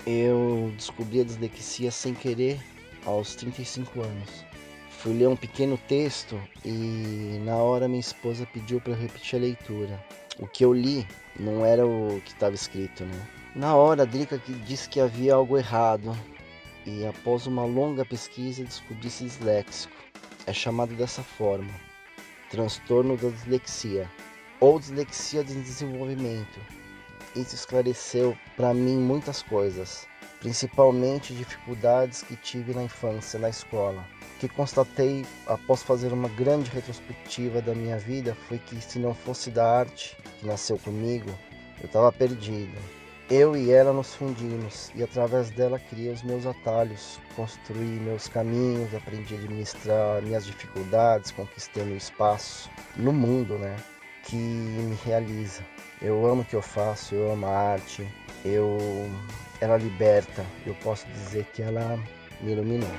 Eu descobri a dislexia sem querer aos 35 anos. Fui ler um pequeno texto e na hora minha esposa pediu para eu repetir a leitura. O que eu li não era o que estava escrito, né? Na hora a Drica disse que havia algo errado e após uma longa pesquisa descobri-se disléxico. É chamado dessa forma, transtorno da dislexia ou dislexia de desenvolvimento. Isso esclareceu para mim muitas coisas, principalmente dificuldades que tive na infância, na escola. O que constatei após fazer uma grande retrospectiva da minha vida foi que se não fosse da arte que nasceu comigo, eu estava perdido. Eu e ela nos fundimos e através dela criei os meus atalhos, construí meus caminhos, aprendi a administrar minhas dificuldades, conquistei meu espaço no mundo, né, que me realiza. Eu amo o que eu faço, eu amo a arte, ela liberta, eu posso dizer que ela me iluminou.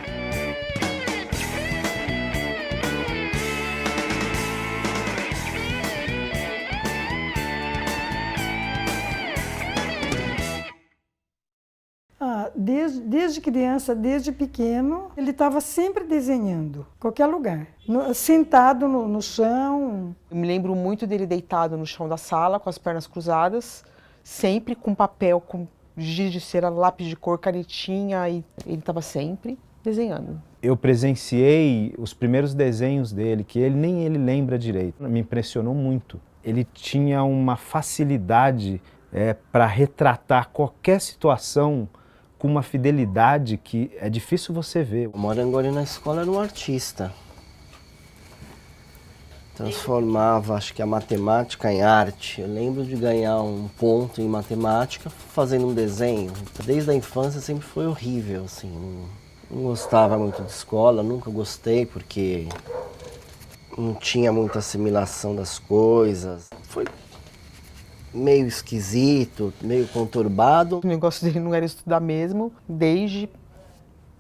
Desde criança, desde pequeno, ele estava sempre desenhando, qualquer lugar, sentado no chão. Eu me lembro muito dele deitado no chão da sala, com as pernas cruzadas, sempre com papel, com giz de cera, lápis de cor, canetinha, e ele estava sempre desenhando. Eu presenciei os primeiros desenhos dele, que nem ele lembra direito. Me impressionou muito. Ele tinha uma facilidade para retratar qualquer situação com uma fidelidade que é difícil você ver. O Morangoni na escola era um artista. Transformava, acho que a matemática em arte. Eu lembro de ganhar um ponto em matemática fazendo um desenho. Desde a infância sempre foi horrível, assim. Não gostava muito de escola, nunca gostei porque não tinha muita assimilação das coisas. Foi meio esquisito, meio conturbado. O negócio dele não era estudar mesmo, desde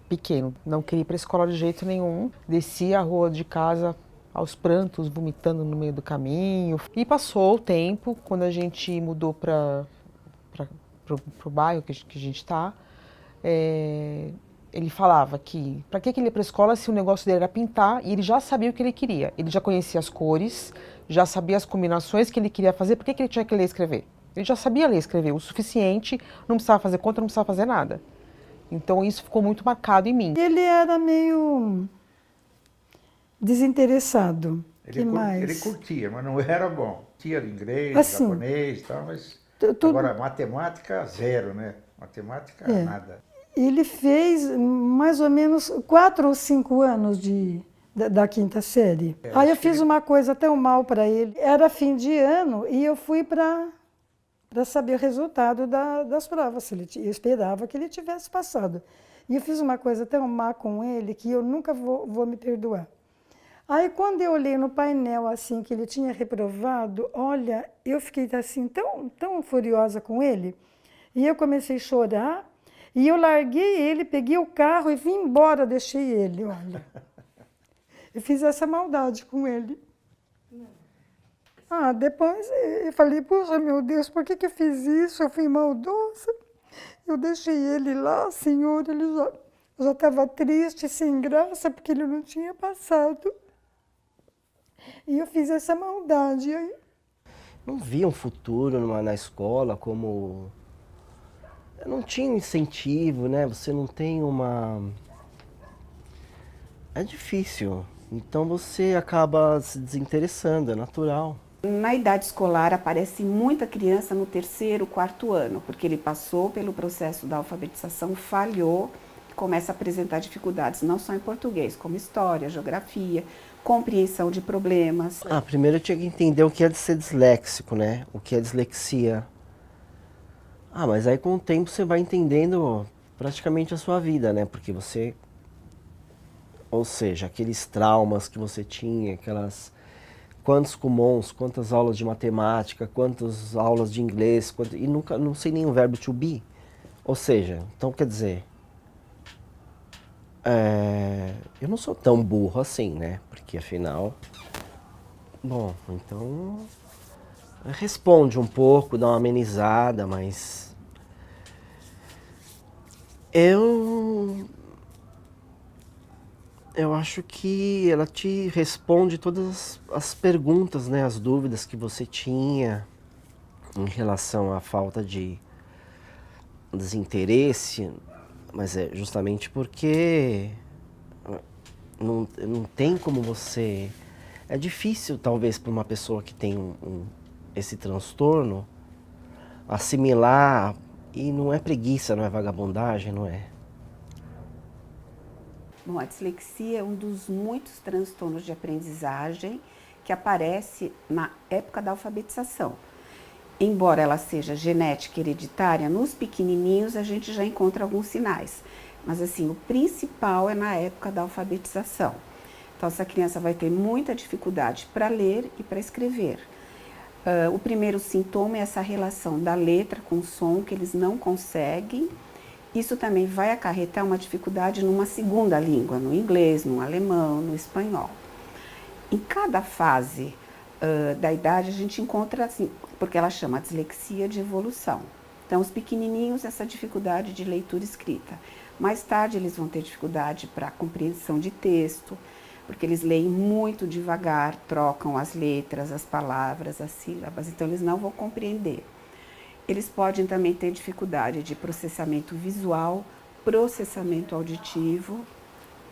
pequeno. Não queria ir para a escola de jeito nenhum. Descia a rua de casa aos prantos, vomitando no meio do caminho. E passou o tempo, quando a gente mudou para o bairro que a gente está, ele falava que para que ele ia para a escola se o negócio dele era pintar, e ele já sabia o que ele queria. Ele já conhecia as cores, já sabia as combinações que ele queria fazer. Por que ele tinha que ler e escrever? Ele já sabia ler e escrever o suficiente, não precisava fazer conta, não precisava fazer nada. Então isso ficou muito marcado em mim. Ele era meio desinteressado. Ele curtia, mas não era bom. Tinha inglês, assim, japonês e tal, mas agora matemática zero, né? Matemática nada. Ele fez mais ou menos 4 ou 5 anos da quinta série. Aí eu fiz uma coisa tão mal para ele. Era fim de ano e eu fui para saber o resultado das provas. Eu esperava que ele tivesse passado. E eu fiz uma coisa tão má com ele que eu nunca vou me perdoar. Aí quando eu olhei no painel assim que ele tinha reprovado, olha, eu fiquei assim tão furiosa com ele. E eu comecei a chorar. E eu larguei ele, peguei o carro e vim embora, deixei ele, olha. Eu fiz essa maldade com ele. Depois eu falei, puxa, meu Deus, por que eu fiz isso? Eu fui maldosa. Eu deixei ele lá, senhor, ele já estava triste, sem graça, porque ele não tinha passado. E eu fiz essa maldade. Não via um futuro na escola como... Não tinha incentivo, né? Você não tem uma... É difícil. Então você acaba se desinteressando, é natural. Na idade escolar aparece muita criança no 3º, 4º ano, porque ele passou pelo processo da alfabetização, falhou, começa a apresentar dificuldades, não só em português, como história, geografia, compreensão de problemas. Primeiro eu tinha que entender o que é de ser disléxico, né? O que é dislexia. Mas aí com o tempo você vai entendendo praticamente a sua vida, né? Porque você... Ou seja, aqueles traumas que você tinha, quantos Kumons, quantas aulas de matemática, quantas aulas de inglês, e nunca, não sei nem o verbo to be. Ou seja, então quer dizer... eu não sou tão burro assim, né? Porque afinal... Bom, então... Responde um pouco, dá uma amenizada, mas... Eu acho que ela te responde todas as perguntas, né, as dúvidas que você tinha em relação à falta de desinteresse, mas é justamente porque não tem como você... É difícil, talvez, para uma pessoa que tem esse transtorno assimilar, e não é preguiça, não é vagabundagem, não é? Bom, a dislexia é um dos muitos transtornos de aprendizagem que aparece na época da alfabetização. Embora ela seja genética hereditária, nos pequenininhos a gente já encontra alguns sinais. Mas assim, o principal é na época da alfabetização. Então essa criança vai ter muita dificuldade para ler e para escrever. O primeiro sintoma é essa relação da letra com o som que eles não conseguem. Isso também vai acarretar uma dificuldade numa segunda língua, no inglês, no alemão, no espanhol. Em cada fase da idade a gente encontra assim, porque ela chama dislexia de evolução. Então os pequenininhos, essa dificuldade de leitura e escrita. Mais tarde eles vão ter dificuldade para compreensão de texto, porque eles leem muito devagar, trocam as letras, as palavras, as sílabas, então eles não vão compreender. Eles podem também ter dificuldade de processamento visual, processamento auditivo.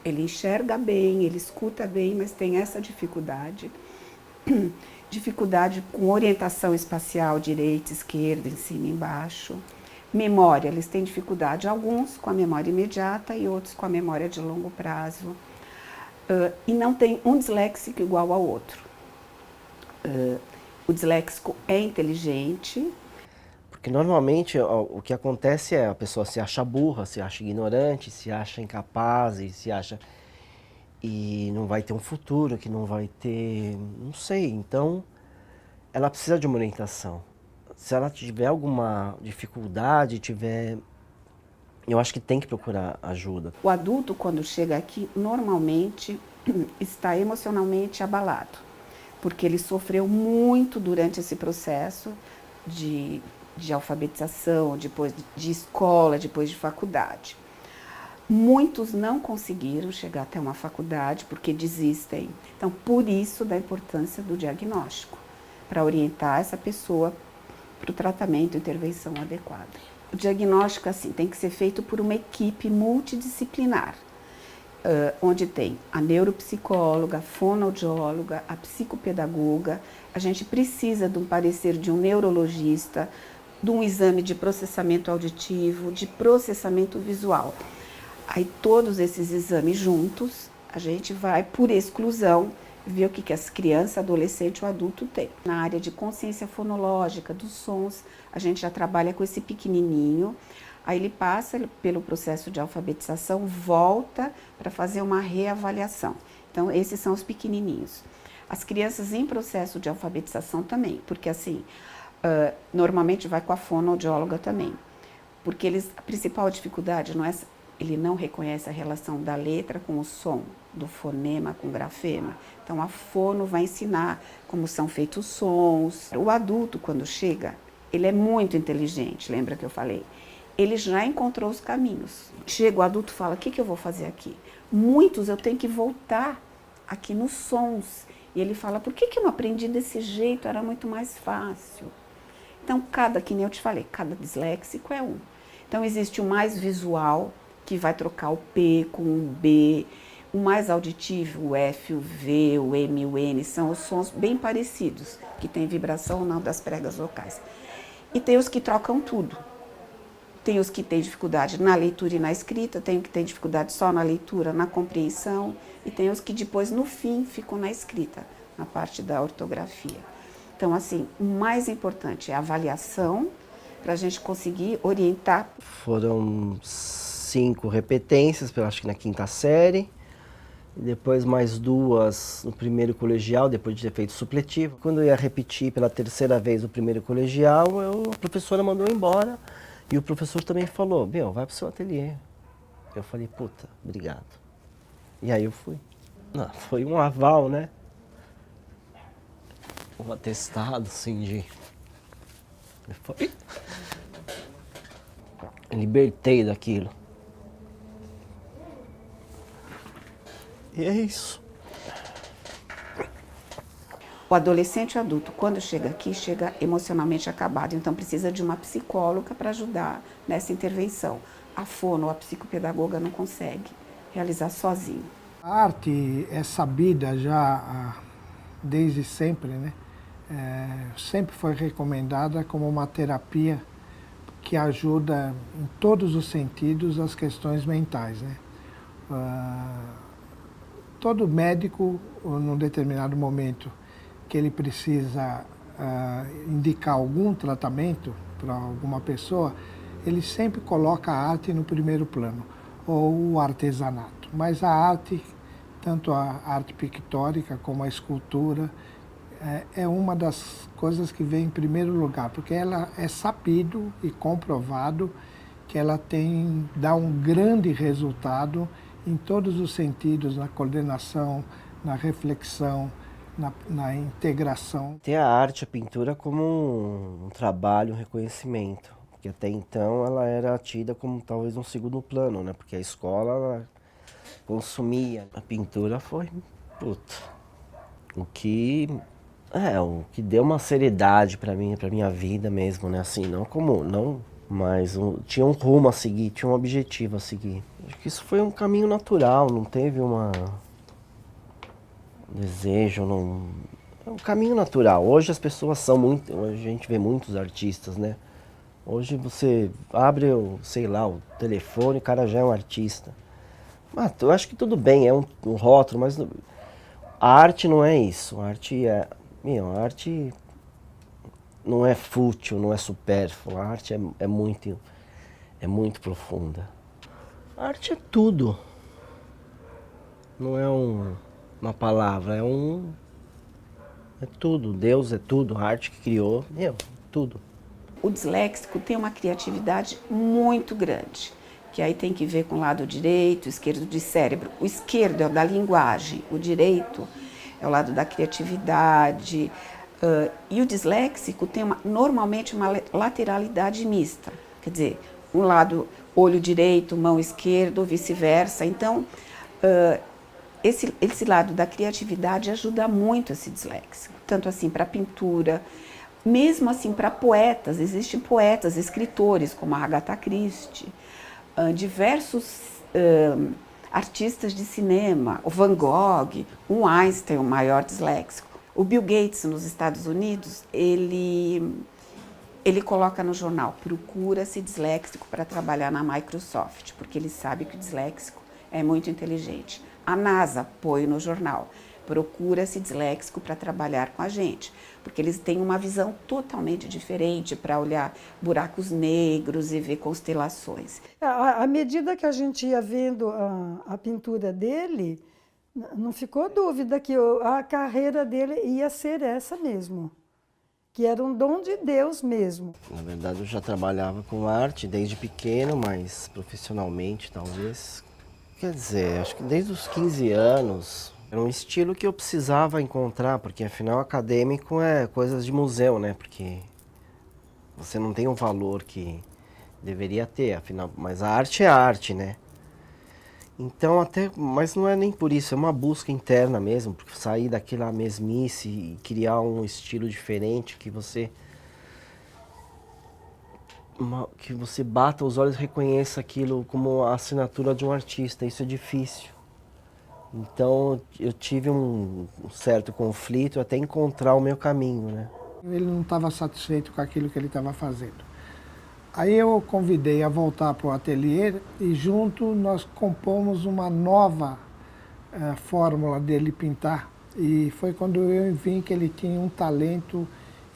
Ele enxerga bem, ele escuta bem, mas tem essa dificuldade. Dificuldade com orientação espacial, direita, esquerda, em cima e embaixo. Memória, eles têm dificuldade, alguns com a memória imediata e outros com a memória de longo prazo. E não tem um disléxico igual ao outro. O disléxico é inteligente. Porque normalmente o que acontece é a pessoa se acha burra, se acha ignorante, se acha incapaz, e não vai ter um futuro, que não vai ter, não sei. Então, ela precisa de uma orientação. Se ela tiver alguma dificuldade, eu acho que tem que procurar ajuda. O adulto, quando chega aqui, normalmente está emocionalmente abalado, porque ele sofreu muito durante esse processo de alfabetização, depois de escola, depois de faculdade. Muitos não conseguiram chegar até uma faculdade porque desistem. Então, por isso da importância do diagnóstico, para orientar essa pessoa para o tratamento e intervenção adequada. O diagnóstico, assim, tem que ser feito por uma equipe multidisciplinar, onde tem a neuropsicóloga, a fonoaudióloga, a psicopedagoga. A gente precisa de um parecer de um neurologista, de um exame de processamento auditivo, de processamento visual. Aí todos esses exames juntos, a gente vai, por exclusão, ver o que as crianças, adolescente ou adulto têm. Na área de consciência fonológica, dos sons, a gente já trabalha com esse pequenininho. Aí ele passa pelo processo de alfabetização, volta para fazer uma reavaliação. Então, esses são os pequenininhos. As crianças em processo de alfabetização também, porque assim, normalmente vai com a fonoaudióloga também. Porque a principal dificuldade não é ele não reconhece a relação da letra com o som, do fonema com o grafema. Então, a fono vai ensinar como são feitos os sons. O adulto, quando chega, ele é muito inteligente, lembra que eu falei? Ele já encontrou os caminhos. Chega o adulto e fala, o que eu vou fazer aqui? Muitos eu tenho que voltar aqui nos sons. E ele fala, por que eu não aprendi desse jeito? Era muito mais fácil. Então, que nem eu te falei, cada disléxico é um. Então, existe o mais visual, que vai trocar o P com o B, o mais auditivo, o F, o V, o M, o N, são os sons bem parecidos, que tem vibração ou não das pregas vocais. E tem os que trocam tudo. Tem os que têm dificuldade na leitura e na escrita, tem os que têm dificuldade só na leitura, na compreensão, e tem os que depois, no fim, ficam na escrita, na parte da ortografia. Então, assim, o mais importante é a avaliação, para a gente conseguir orientar. Foram 5 repetências, eu acho que na 5ª série, e depois mais 2 no primeiro colegial, depois de ter feito supletivo. Quando eu ia repetir pela 3ª vez o primeiro colegial, a professora mandou embora, e o professor também falou, vai pro seu ateliê. Eu falei, puta, obrigado. E aí eu fui. Não, foi um aval, né? Um atestado, assim, libertei daquilo. E é isso. O adolescente e o adulto, quando chega aqui, chega emocionalmente acabado, então precisa de uma psicóloga para ajudar nessa intervenção. A fono, a psicopedagoga, não consegue realizar sozinho. A arte é sabida já desde sempre, né? Sempre foi recomendada como uma terapia que ajuda em todos os sentidos as questões mentais, né? Todo médico, num determinado momento que ele precisa indicar algum tratamento para alguma pessoa, ele sempre coloca a arte no primeiro plano, ou o artesanato. Mas a arte, tanto a arte pictórica como a escultura, é uma das coisas que vem em primeiro lugar, porque ela é sabido e comprovado que ela dá um grande resultado em todos os sentidos, na coordenação, na reflexão, na integração. Ter a arte, a pintura como um trabalho, um reconhecimento. Porque até então ela era tida como talvez um segundo plano, né? Porque a escola ela consumia. A pintura foi, o que deu uma seriedade para mim, para minha vida mesmo, né? Assim, mas tinha um rumo a seguir, tinha um objetivo a seguir. Acho que isso foi um caminho natural, não teve desejo, é um caminho natural. Hoje as pessoas hoje a gente vê muitos artistas, né? Hoje você abre, sei lá, o telefone, o cara já é um artista. Mas eu acho que tudo bem, é um rótulo, mas a arte não é isso. A arte a arte não é fútil, não é supérflua. A arte é muito profunda. A arte é tudo. Não é uma palavra, é tudo. Deus é tudo, a arte que criou, tudo. O disléxico tem uma criatividade muito grande, que aí tem que ver com o lado direito, esquerdo de cérebro. O esquerdo é o da linguagem, o direito é o lado da criatividade. E o disléxico tem normalmente uma lateralidade mista, quer dizer, um lado olho direito, mão esquerda, ou vice-versa. Então, esse lado da criatividade ajuda muito esse disléxico, tanto assim para pintura, mesmo assim para poetas. Existem poetas, escritores como a Agatha Christie, diversos artistas de cinema, o Van Gogh, o Einstein, o maior disléxico. O Bill Gates, nos Estados Unidos, ele coloca no jornal, procura-se disléxico para trabalhar na Microsoft, porque ele sabe que o disléxico é muito inteligente. A NASA põe no jornal, procura-se disléxico para trabalhar com a gente, porque eles têm uma visão totalmente diferente para olhar buracos negros e ver constelações. À medida que a gente ia vendo a pintura dele, não ficou dúvida que a carreira dele ia ser essa mesmo, que era um dom de Deus mesmo. Na verdade, eu já trabalhava com arte desde pequeno, mas profissionalmente, talvez. Quer dizer, acho que desde os 15 anos, era um estilo que eu precisava encontrar, porque afinal acadêmico é coisas de museu, né? Porque você não tem o valor que deveria ter, afinal, mas a arte é arte, né? Então mas não é nem por isso, é uma busca interna mesmo, porque sair daquela mesmice e criar um estilo diferente que você bata os olhos e reconheça aquilo como a assinatura de um artista. Isso é difícil. Então eu tive um certo conflito até encontrar o meu caminho, né? Ele não estava satisfeito com aquilo que ele estava fazendo. Aí eu o convidei a voltar para o ateliê e junto nós compomos uma nova fórmula dele pintar. E foi quando eu vi que ele tinha um talento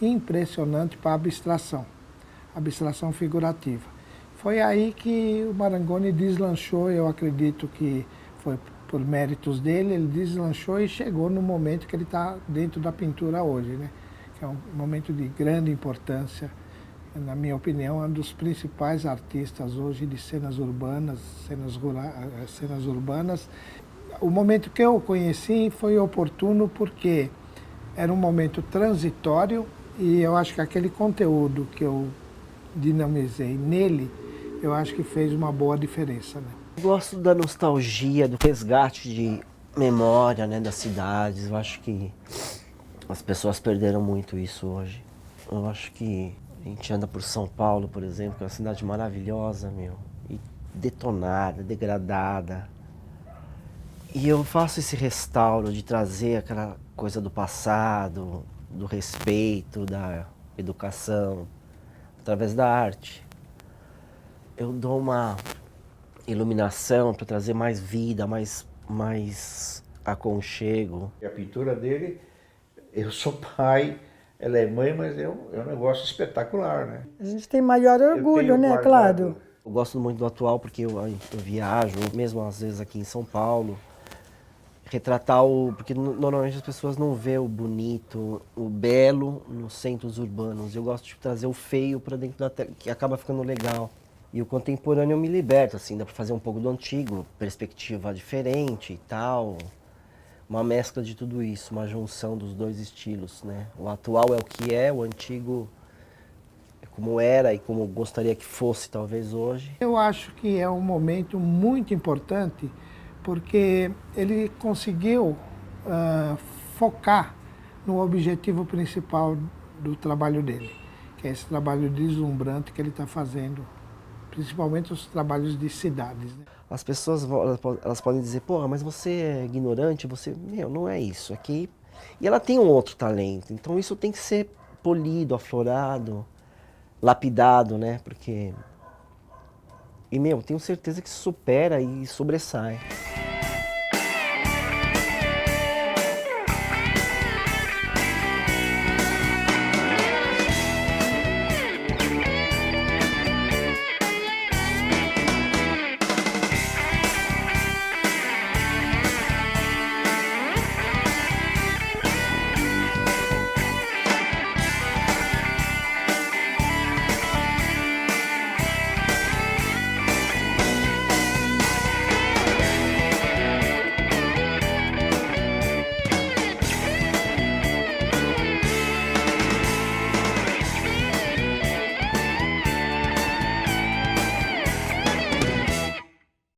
impressionante para abstração figurativa. Foi aí que o Marangoni deslanchou, eu acredito que foi por méritos dele, ele deslanchou e chegou no momento que ele está dentro da pintura hoje, né? Que é um momento de grande importância. Na minha opinião, é um dos principais artistas hoje de cenas urbanas, cenas urbanas. O momento que eu o conheci foi oportuno porque era um momento transitório e eu acho que aquele conteúdo que eu dinamizei nele, eu acho que fez uma boa diferença, né? Eu gosto da nostalgia, do resgate de memória, né, das cidades. Eu acho que as pessoas perderam muito isso hoje. Eu acho que a gente anda por São Paulo, por exemplo, que é uma cidade maravilhosa, meu, e detonada, degradada. E eu faço esse restauro de trazer aquela coisa do passado, do respeito, da educação, através da arte. Eu dou uma iluminação para trazer mais vida, mais aconchego. E a pintura dele, eu sou pai, ela é mãe, mas é um negócio espetacular, né? A gente tem maior orgulho, tenho né, guardado- Cláudio? Eu gosto muito do atual porque eu viajo, mesmo às vezes aqui em São Paulo. Retratar porque normalmente as pessoas não vê o bonito, o belo nos centros urbanos. Eu gosto de trazer o feio para dentro da tela, que acaba ficando legal. E o contemporâneo eu me liberto, assim, dá para fazer um pouco do antigo, perspectiva diferente e tal. Uma mescla de tudo isso, uma junção dos dois estilos, né? O atual é o que é, o antigo é como era e como gostaria que fosse talvez hoje. Eu acho que é um momento muito importante porque ele conseguiu focar no objetivo principal do trabalho dele, que é esse trabalho deslumbrante que ele está fazendo, principalmente os trabalhos de cidades, né? As pessoas elas podem dizer, porra, mas você é ignorante, você... Meu, não é isso. Aqui... E ela tem um outro talento, então isso tem que ser polido, aflorado, lapidado, né? Porque... E, meu, tenho certeza que supera e sobressai.